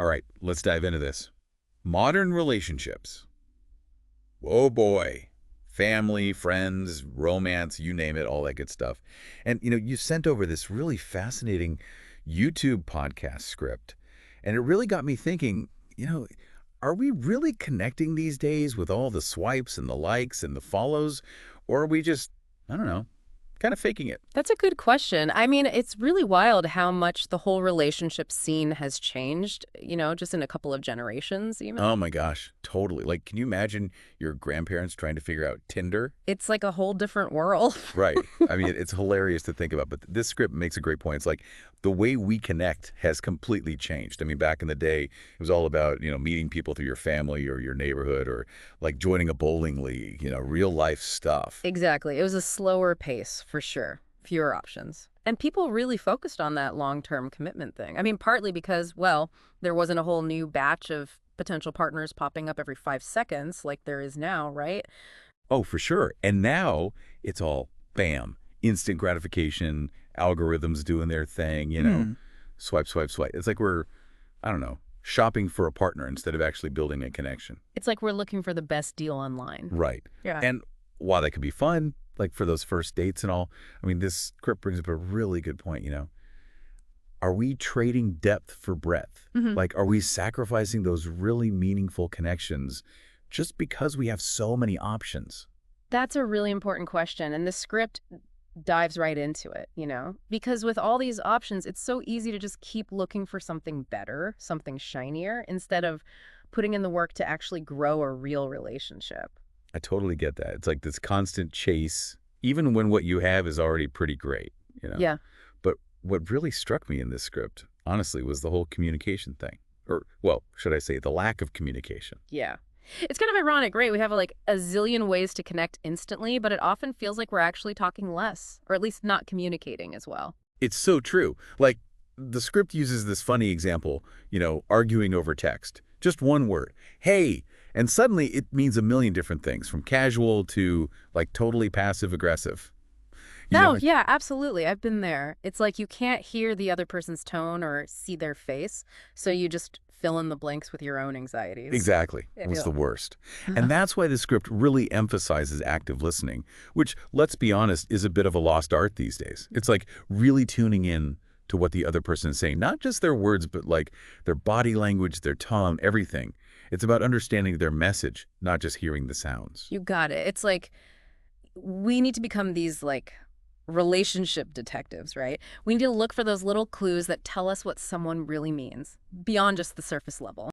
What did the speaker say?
All right, let's dive into this. Modern relationships. Oh boy. Family, friends, romance, you name it, all that good stuff. And, you sent over this really fascinating YouTube podcast script. And it really got me thinking, you know, are we really connecting these days with all the swipes and the likes and the follows? Or are we just, I don't know, kind of faking it? That's a good question. I mean, it's really wild how much the whole relationship scene has changed, just in a couple of generations even. Oh my gosh, totally. Like, can you imagine your grandparents trying to figure out Tinder? It's like a whole different world. Right. I mean, it's hilarious to think about, but this script makes a great point. It's like the way we connect has completely changed. I mean, back in the day, it was all about, meeting people through your family or your neighborhood or like joining a bowling league, real life stuff. Exactly. It was a slower pace, for sure. Fewer options. And people really focused on that long-term commitment thing. I mean, partly because, well, there wasn't a whole new batch of potential partners popping up every 5 seconds like there is now, right? Oh, for sure. And now it's all bam, instant gratification, algorithms doing their thing, swipe, swipe, swipe. It's like we're, I don't know, shopping for a partner instead of actually building a connection. It's like we're looking for the best deal online. Right. Yeah. And while that could be fun, like for those first dates and all, I mean, this script brings up a really good point, Are we trading depth for breadth? Like, are we sacrificing those really meaningful connections just because we have so many options? That's a really important question, and the script dives right into it, Because with all these options, it's so easy to just keep looking for something better, something shinier, instead of putting in the work to actually grow a real relationship. I totally get that. It's like this constant chase, even when what you have is already pretty great. Yeah. But what really struck me in this script, honestly, was the whole communication thing. Or, well, should I say the lack of communication? Yeah. It's kind of ironic, right? We have like a zillion ways to connect instantly, but it often feels like we're actually talking less, or at least not communicating as well. It's so true. Like, the script uses this funny example, arguing over text. Just one word. Hey. And suddenly it means a million different things, from casual to, like, totally passive-aggressive. No, yeah, absolutely. I've been there. It's like you can't hear the other person's tone or see their face, so you just fill in the blanks with your own anxieties. Exactly. It's the worst. And that's why the script really emphasizes active listening, which, let's be honest, is a bit of a lost art these days. It's like really tuning in to what the other person is saying, not just their words, but like their body language, their tone, everything. It's about understanding their message, not just hearing the sounds. You got it. It's like we need to become these like relationship detectives, right? We need to look for those little clues that tell us what someone really means beyond just the surface level.